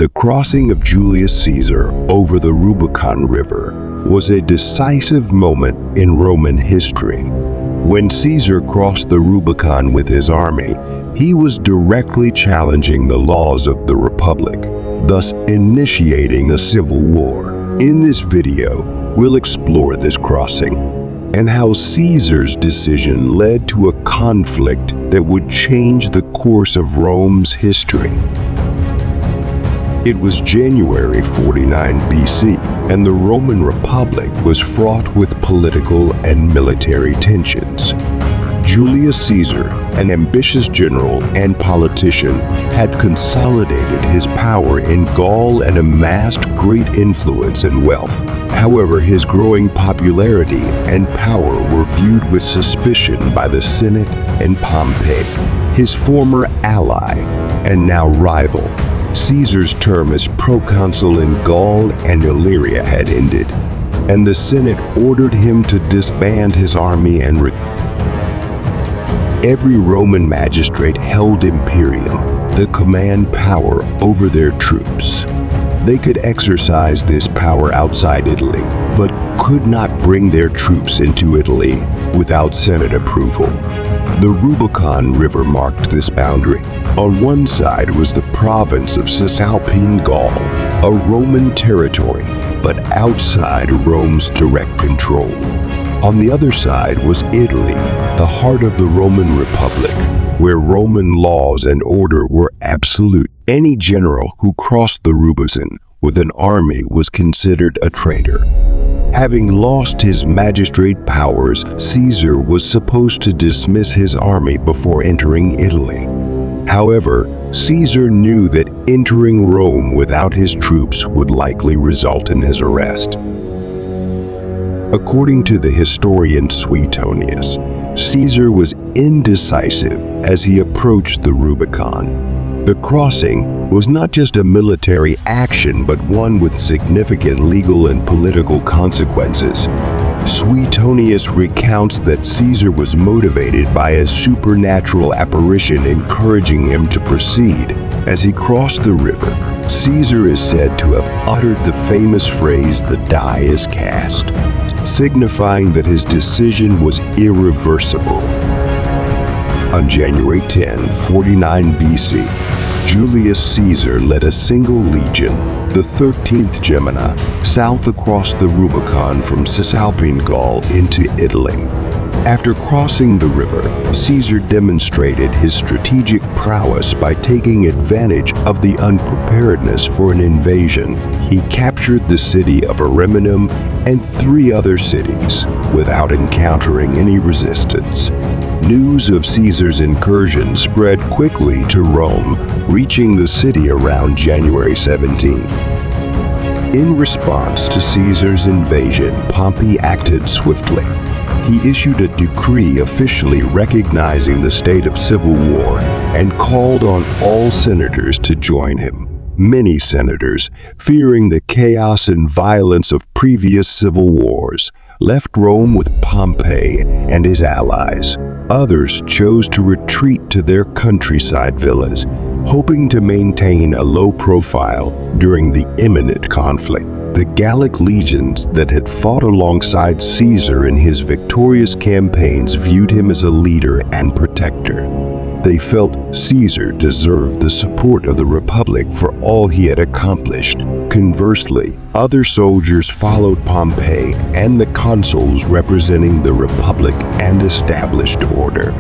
The crossing of Julius Caesar over the Rubicon River was a decisive moment in Roman history. When Caesar crossed the Rubicon with his army, he was directly challenging the laws of the Republic, thus initiating a civil war. In this video, we'll explore this crossing and how Caesar's decision led to a conflict that would change the course of Rome's history. It was January 49 BC, and the Roman Republic was fraught with political and military tensions. Julius Caesar, an ambitious general and politician, had consolidated his power in Gaul and amassed great influence and wealth. However, his growing popularity and power were viewed with suspicion by the Senate and Pompey, his former ally and now rival. Caesar's term as proconsul in Gaul and Illyria had ended, and the Senate ordered him to disband his army and every Roman magistrate held imperium, the command power over their troops. They could exercise this power outside Italy, but could not bring their troops into Italy without Senate approval. The Rubicon River marked this boundary. On one side was the province of Cisalpine Gaul, a Roman territory, but outside Rome's direct control. On the other side was Italy, the heart of the Roman Republic, where Roman laws and order were absolute. Any general who crossed the Rubicon with an army was considered a traitor. Having lost his magistrate powers, Caesar was supposed to dismiss his army before entering Italy. However, Caesar knew that entering Rome without his troops would likely result in his arrest. According to the historian Suetonius, Caesar was indecisive as he approached the Rubicon. The crossing was not just a military action, but one with significant legal and political consequences. Suetonius recounts that Caesar was motivated by a supernatural apparition encouraging him to proceed. As he crossed the river, Caesar is said to have uttered the famous phrase, "The die is cast," signifying that his decision was irreversible. On January 10, 49 BC, Julius Caesar led a single legion, the 13th Gemina, south across the Rubicon from Cisalpine Gaul into Italy. After crossing the river, Caesar demonstrated his strategic prowess by taking advantage of the unpreparedness for an invasion. He captured the city of Rubicon and 3 other cities without encountering any resistance. News of Caesar's incursion spread quickly to Rome, reaching the city around January 17. In response to Caesar's invasion, Pompey acted swiftly. He issued a decree officially recognizing the state of civil war and called on all senators to join him. Many senators, fearing the chaos and violence of previous civil wars, left Rome with Pompey and his allies. Others chose to retreat to their countryside villas, hoping to maintain a low profile during the imminent conflict. The Gallic legions that had fought alongside Caesar in his victorious campaigns viewed him as a leader and protector. They felt Caesar deserved the support of the Republic for all he had accomplished. Conversely, other soldiers followed Pompey and the consuls representing the Republic and established order.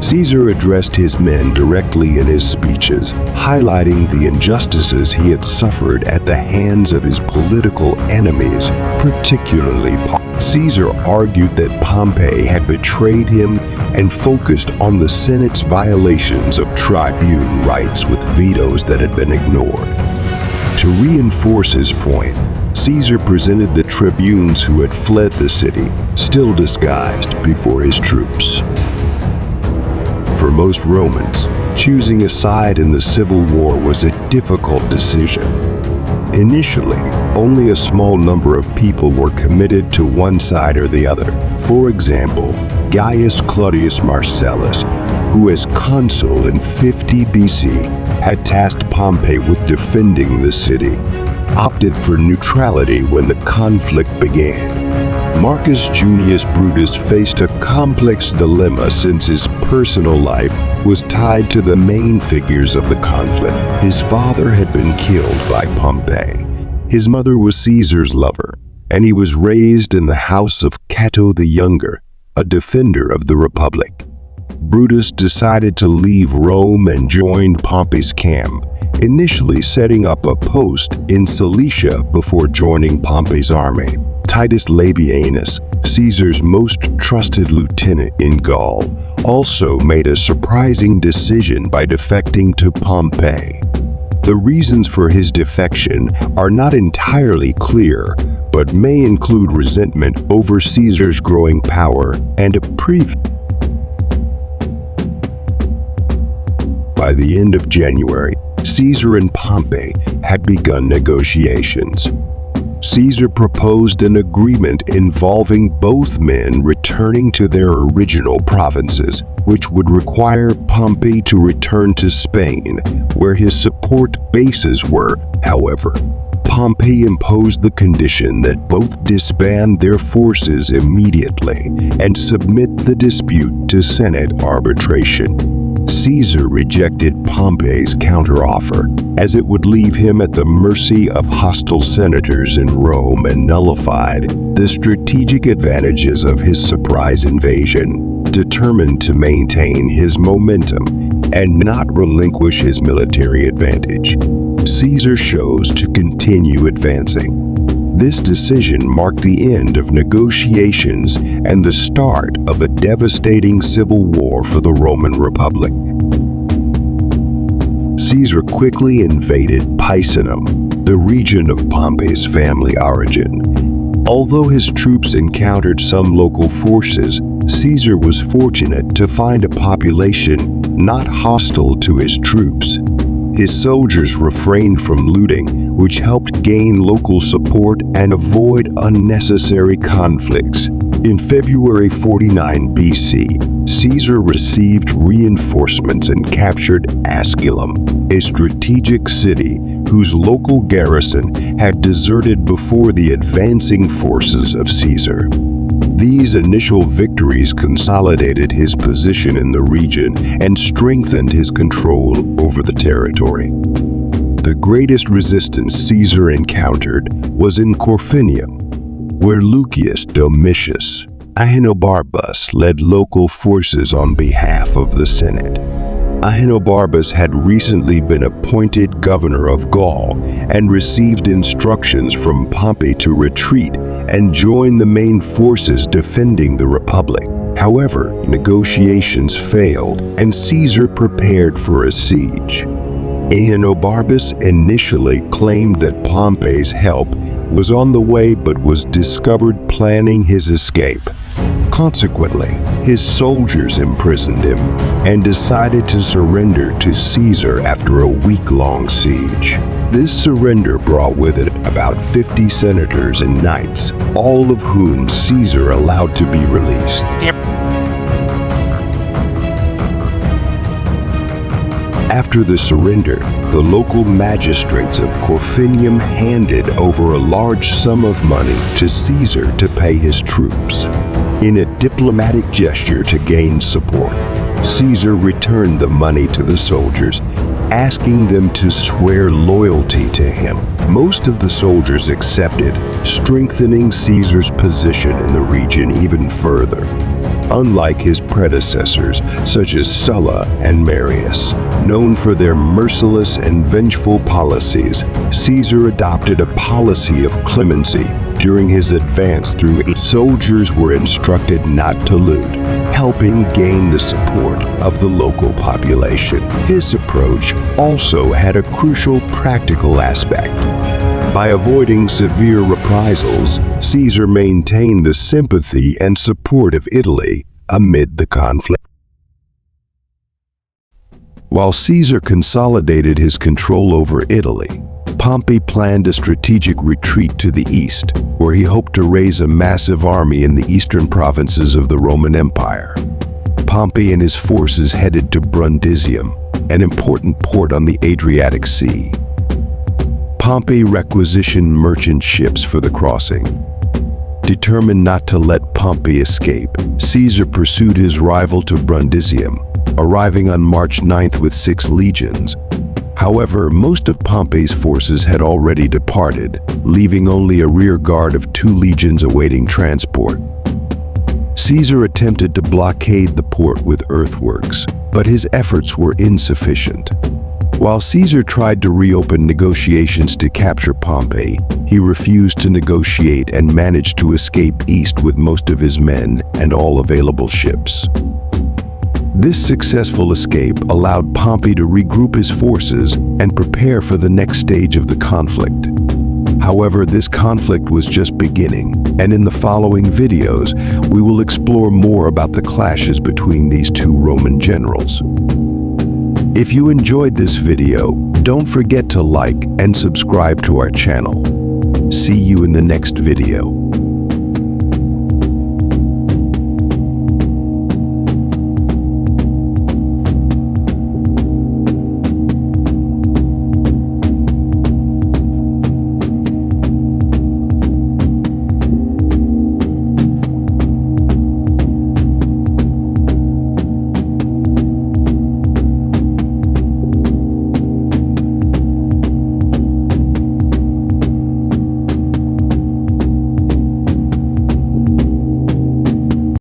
Caesar addressed his men directly in his speeches, highlighting the injustices he had suffered at the hands of his political enemies, particularly Pompey. Caesar argued that Pompey had betrayed him and focused on the Senate's violations of tribune rights with vetoes that had been ignored. To reinforce his point, Caesar presented the tribunes who had fled the city, still disguised, before his troops. For most Romans, choosing a side in the civil war was a difficult decision. Initially, only a small number of people were committed to one side or the other. For example, Gaius Claudius Marcellus, who as consul in 50 BC had tasked Pompey with defending the city, opted for neutrality when the conflict began. Marcus Junius Brutus faced a complex dilemma since his personal life was tied to the main figures of the conflict. His father had been killed by Pompey. His mother was Caesar's lover, and he was raised in the house of Cato the Younger, a defender of the Republic. Brutus decided to leave Rome and joined Pompey's camp, initially setting up a post in Cilicia before joining Pompey's army. Titus Labienus, Caesar's most trusted lieutenant in Gaul, also made a surprising decision by defecting to Pompey. The reasons for his defection are not entirely clear, but may include resentment over Caesar's growing power and a By the end of January, Caesar and Pompey had begun negotiations. Caesar proposed an agreement involving both men returning to their original provinces, which would require Pompey to return to Spain, where his support bases were. However, Pompey imposed the condition that both disband their forces immediately and submit the dispute to Senate arbitration. Caesar rejected Pompey's counteroffer, as it would leave him at the mercy of hostile senators in Rome and nullified the strategic advantages of his surprise invasion. Determined to maintain his momentum and not relinquish his military advantage, Caesar chose to continue advancing. This decision marked the end of negotiations and the start of a devastating civil war for the Roman Republic. Caesar quickly invaded Picenum, the region of Pompey's family origin. Although his troops encountered some local forces, Caesar was fortunate to find a population not hostile to his troops. His soldiers refrained from looting, which helped gain local support and avoid unnecessary conflicts. In February 49 BC, Caesar received reinforcements and captured Asculum, a strategic city whose local garrison had deserted before the advancing forces of Caesar. These initial victories consolidated his position in the region and strengthened his control over the territory. The greatest resistance Caesar encountered was in Corfinium, where Lucius Domitius Ahenobarbus led local forces on behalf of the Senate. Ahenobarbus had recently been appointed governor of Gaul and received instructions from Pompey to retreat and join the main forces defending the Republic. However, negotiations failed and Caesar prepared for a siege. Ahenobarbus initially claimed that Pompey's help was on the way but was discovered planning his escape. Consequently, his soldiers imprisoned him and decided to surrender to Caesar after a week-long siege. This surrender brought with it about 50 senators and knights, all of whom Caesar allowed to be released. After the surrender, the local magistrates of Corfinium handed over a large sum of money to Caesar to pay his troops. In a diplomatic gesture to gain support, Caesar returned the money to the soldiers, asking them to swear loyalty to him. Most of the soldiers accepted, strengthening Caesar's position in the region even further. Unlike his predecessors, such as Sulla and Marius, known for their merciless and vengeful policies, Caesar adopted a policy of clemency during his advance through it. Soldiers were instructed not to loot, helping gain the support of the local population. His approach also had a crucial practical aspect. By avoiding severe reprisals, Caesar maintained the sympathy and support of Italy amid the conflict. While Caesar consolidated his control over Italy, Pompey planned a strategic retreat to the east, where he hoped to raise a massive army in the eastern provinces of the Roman Empire. Pompey and his forces headed to Brundisium, an important port on the Adriatic Sea. Pompey requisitioned merchant ships for the crossing. Determined not to let Pompey escape, Caesar pursued his rival to Brundisium, arriving on March 9th with 6 legions. However, most of Pompey's forces had already departed, leaving only a rear guard of 2 legions awaiting transport. Caesar attempted to blockade the port with earthworks, but his efforts were insufficient. While Caesar tried to reopen negotiations to capture Pompey, he refused to negotiate and managed to escape east with most of his men and all available ships. This successful escape allowed Pompey to regroup his forces and prepare for the next stage of the conflict. However, this conflict was just beginning, and in the following videos, we will explore more about the clashes between these 2 Roman generals. If you enjoyed this video, don't forget to like and subscribe to our channel. See you in the next video.